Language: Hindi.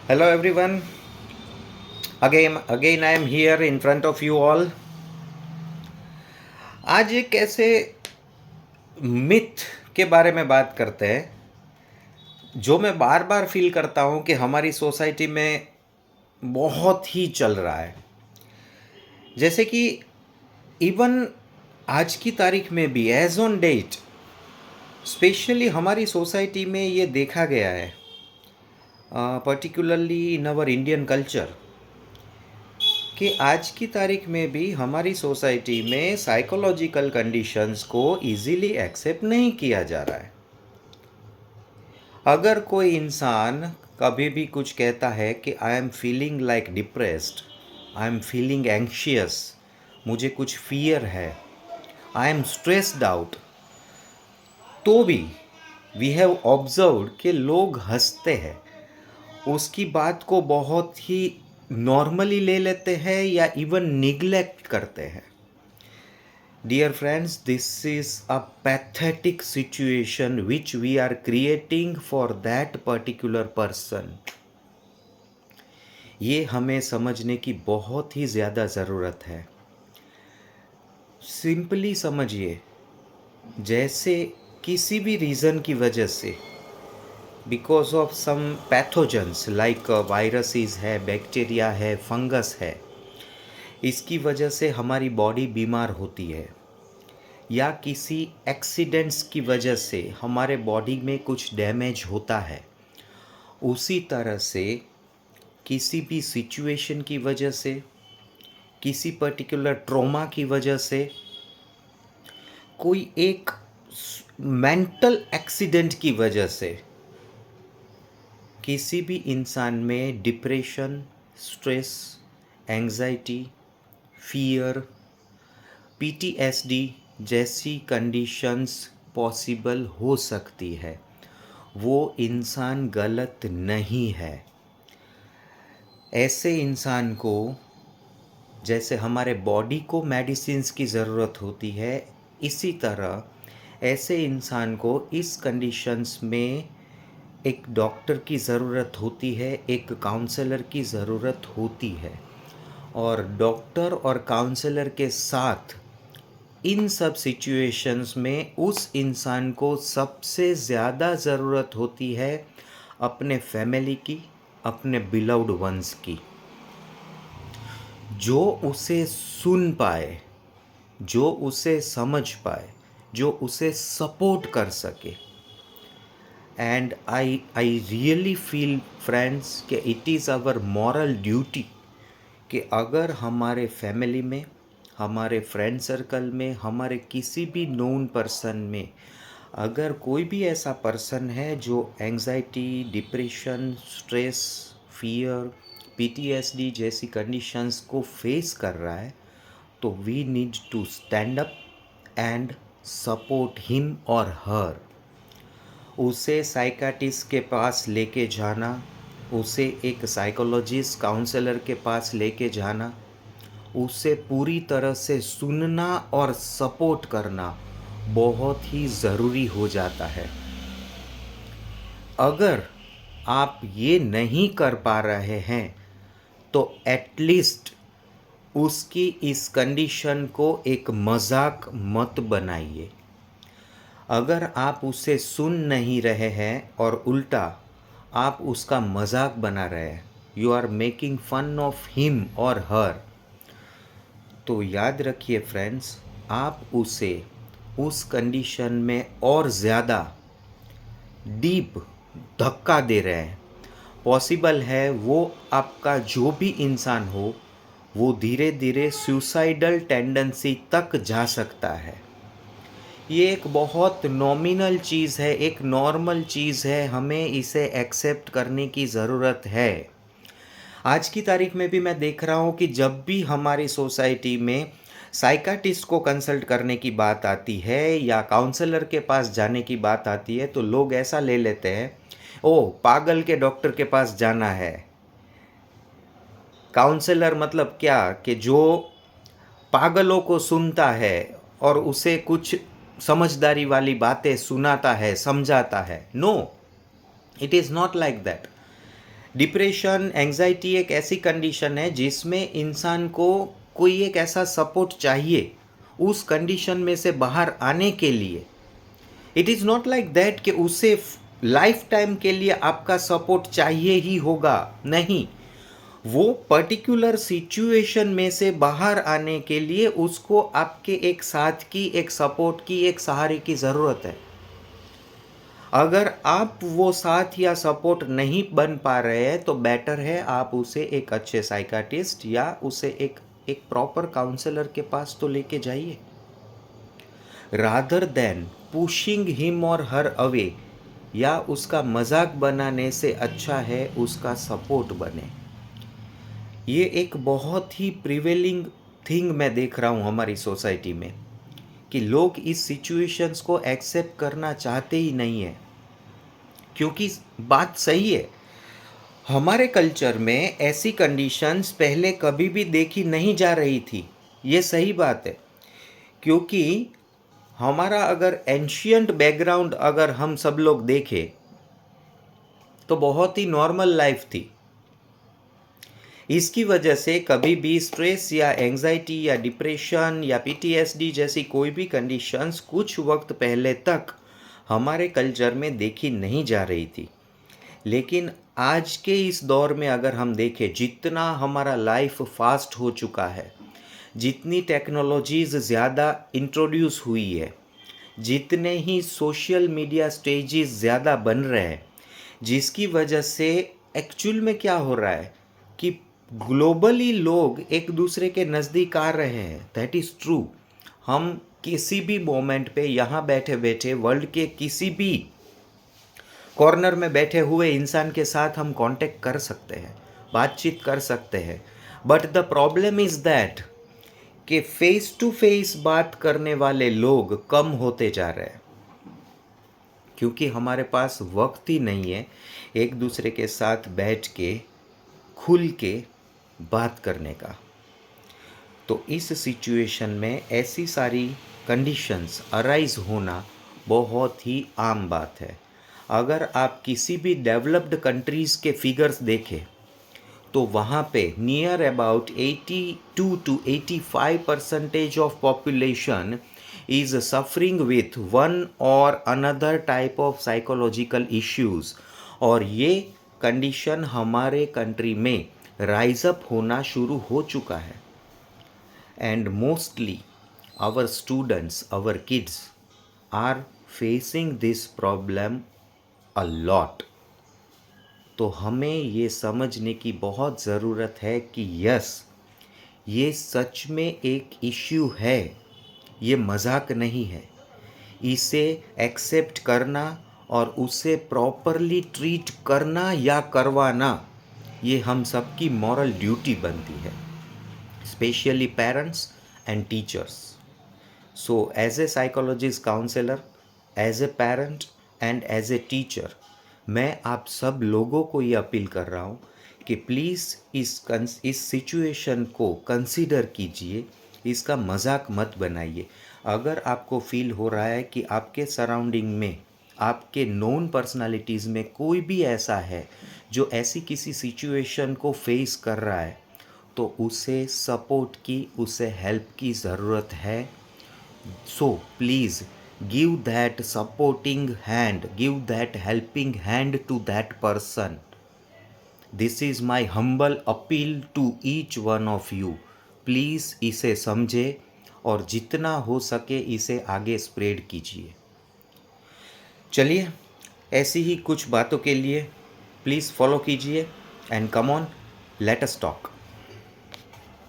Hello everyone. Again I am here in front of you all. आज एक ऐसे मिथ के बारे में बात करते हैं जो मैं बार बार फील करता हूँ कि हमारी सोसाइटी में बहुत ही चल रहा है। जैसे कि इवन आज की तारीख में भी एज ऑन डेट स्पेशली हमारी सोसाइटी में ये देखा गया है, particularly in our Indian culture, कि आज की तारीख में भी हमारी सोसाइटी में साइकोलॉजिकल कंडीशंस को इजीली एक्सेप्ट नहीं किया जा रहा है। अगर कोई इंसान कभी भी कुछ कहता है कि I am feeling like depressed, I am feeling anxious, मुझे कुछ फियर है, आई एम स्ट्रेस्ड आउट, तो भी वी हैव ऑब्जर्व्ड कि लोग हंसते हैं, उसकी बात को बहुत ही नॉर्मली ले लेते हैं या इवन निग्लेक्ट करते हैं। Dear friends, this is a pathetic situation which we are creating for that particular person. ये हमें समझने की बहुत ही ज़्यादा ज़रूरत है। सिंपली समझिए, जैसे किसी भी रीज़न की वजह से because of some pathogens like viruses है, बैक्टीरिया है, फंगस है, इसकी वजह से हमारी बॉडी बीमार होती है, या किसी एक्सीडेंट्स की वजह से हमारे बॉडी में कुछ डैमेज होता है, उसी तरह से किसी भी सिचुएशन की वजह से, किसी पर्टिकुलर ट्रॉमा की वजह से, कोई एक मेंटल एक्सीडेंट की वजह से किसी भी इंसान में depression, stress, anxiety, fear, PTSD जैसी कंडीशंस पॉसिबल हो सकती है। वो इंसान गलत नहीं है। ऐसे इंसान को, जैसे हमारे बॉडी को मेडिसिन्स की ज़रूरत होती है, इसी तरह ऐसे इंसान को इस कंडीशंस में एक डॉक्टर की ज़रूरत होती है, एक काउंसलर की ज़रूरत होती है। और डॉक्टर और काउंसलर के साथ इन सब सिचुएशंस में उस इंसान को सबसे ज़्यादा ज़रूरत होती है अपने फैमिली की, अपने बिलव्ड वंस की, जो उसे सुन पाए, जो उसे समझ पाए, जो उसे सपोर्ट कर सके। And I really feel friends कि it is our moral duty कि अगर हमारे फैमिली में, हमारे फ्रेंड सर्कल में, हमारे किसी भी नोन पर्सन में अगर कोई भी ऐसा पर्सन है जो anxiety, depression, stress, fear, PTSD जैसी कंडीशंस को फेस कर रहा है, तो we need to stand up and support him और हर। उसे साइकाटिस्ट के पास लेके जाना, उसे एक साइकोलॉजिस्ट, काउंसलर के पास लेके जाना, उसे पूरी तरह से सुनना और सपोर्ट करना बहुत ही ज़रूरी हो जाता है। अगर आप ये नहीं कर पा रहे हैं तो एटलीस्ट उसकी इस कंडीशन को एक मजाक मत बनाइए। अगर आप उसे सुन नहीं रहे हैं और उल्टा आप उसका मजाक बना रहे हैं, you are making fun of him और हर, तो याद रखिए फ्रेंड्स, आप उसे उस कंडीशन में और ज़्यादा डीप धक्का दे रहे हैं। पॉसिबल है वो आपका जो भी इंसान हो, वो धीरे धीरे सुसाइडल टेंडेंसी तक जा सकता है। ये एक बहुत नॉमिनल चीज़ है, एक नॉर्मल चीज़ है, हमें इसे एक्सेप्ट करने की ज़रूरत है। आज की तारीख में भी मैं देख रहा हूँ कि जब भी हमारी सोसाइटी में साइकाटिस्ट को कंसल्ट करने की बात आती है या काउंसलर के पास जाने की बात आती है, तो लोग ऐसा ले लेते हैं, ओ पागल के डॉक्टर के पास जाना है। काउंसलर मतलब क्या, कि जो पागलों को सुनता है और उसे कुछ समझदारी वाली बातें सुनाता है, समझाता है। No, it is not like that. Depression, anxiety एक ऐसी कंडीशन है जिसमें इंसान को कोई एक ऐसा सपोर्ट चाहिए उस कंडीशन में से बाहर आने के लिए। It is not like that कि उसे लाइफ टाइम के लिए आपका सपोर्ट चाहिए ही होगा, नहीं। वो पर्टिकुलर सिचुएशन में से बाहर आने के लिए उसको आपके एक साथ की, एक सपोर्ट की, एक सहारे की ज़रूरत है। अगर आप वो साथ या सपोर्ट नहीं बन पा रहे हैं तो बेटर है आप उसे एक अच्छे साइकाट्रिस्ट या उसे एक प्रॉपर काउंसलर के पास तो लेके जाइए, रादर देन पुशिंग हिम और हर अवे, या उसका मजाक बनाने से अच्छा है उसका सपोर्ट बने। ये एक बहुत ही प्रिवेलिंग थिंग मैं देख रहा हूँ हमारी सोसाइटी में कि लोग इस सिचुएशंस को एक्सेप्ट करना चाहते ही नहीं है। क्योंकि बात सही है, हमारे कल्चर में ऐसी कंडीशंस पहले कभी भी देखी नहीं जा रही थी। ये सही बात है, क्योंकि हमारा अगर एंशियंट बैकग्राउंड अगर हम सब लोग देखें तो बहुत ही नॉर्मल लाइफ थी। इसकी वजह से कभी भी स्ट्रेस या एंजाइटी या डिप्रेशन या पीटीएसडी जैसी कोई भी कंडीशंस कुछ वक्त पहले तक हमारे कल्चर में देखी नहीं जा रही थी। लेकिन आज के इस दौर में अगर हम देखें, जितना हमारा लाइफ फास्ट हो चुका है, जितनी टेक्नोलॉजीज़ ज़्यादा इंट्रोड्यूस हुई है, जितने ही सोशल मीडिया स्टेजेस ज़्यादा बन रहे हैं, जिसकी वजह से एक्चुअल में क्या हो रहा है कि ग्लोबली लोग एक दूसरे के नज़दीक आ रहे हैं। That is true. हम किसी भी मोमेंट पे यहाँ बैठे बैठे वर्ल्ड के किसी भी कॉर्नर में बैठे हुए इंसान के साथ हम कांटेक्ट कर सकते हैं, बातचीत कर सकते हैं। But the problem is that कि फेस टू फेस बात करने वाले लोग कम होते जा रहे हैं, क्योंकि हमारे पास वक्त ही नहीं है एक दूसरे के साथ बैठ के खुल के बात करने का। तो इस सिचुएशन में ऐसी सारी कंडीशंस अराइज होना बहुत ही आम बात है। अगर आप किसी भी डेवलप्ड कंट्रीज़ के फिगर्स देखें तो वहाँ पे near about 82 to 85% of population is suffering with one or another type of psychological issues। और ये कंडीशन हमारे कंट्री में राइज अप होना शुरू हो चुका है। And mostly our students, our kids are facing this problem a lot. तो हमें ये समझने की बहुत ज़रूरत है कि यस, ये सच में एक इश्यू है, ये मजाक नहीं है। इसे एक्सेप्ट करना और उसे प्रॉपरली ट्रीट करना या करवाना, ये हम सबकी मॉरल ड्यूटी बनती है, specially parents and teachers. So as a psychologist counsellor, as a parent and as a teacher, मैं आप सब लोगों को ये अपील कर रहा हूँ कि प्लीज़ इस सिचुएशन को कंसीडर कीजिए, इसका मजाक मत बनाइए। अगर आपको फील हो रहा है कि आपके सराउंडिंग में, आपके नोन पर्सनालिटीज़ में कोई भी ऐसा है जो ऐसी किसी सिचुएशन को फेस कर रहा है, तो उसे सपोर्ट की, उसे हेल्प की ज़रूरत है। So please give that supporting hand, give that helping hand to that person. This is my humble appeal to each one of you. Please इसे समझे और जितना हो सके इसे आगे स्प्रेड कीजिए। चलिए, ऐसी ही कुछ बातों के लिए प्लीज़ फॉलो कीजिए and come on, let us talk.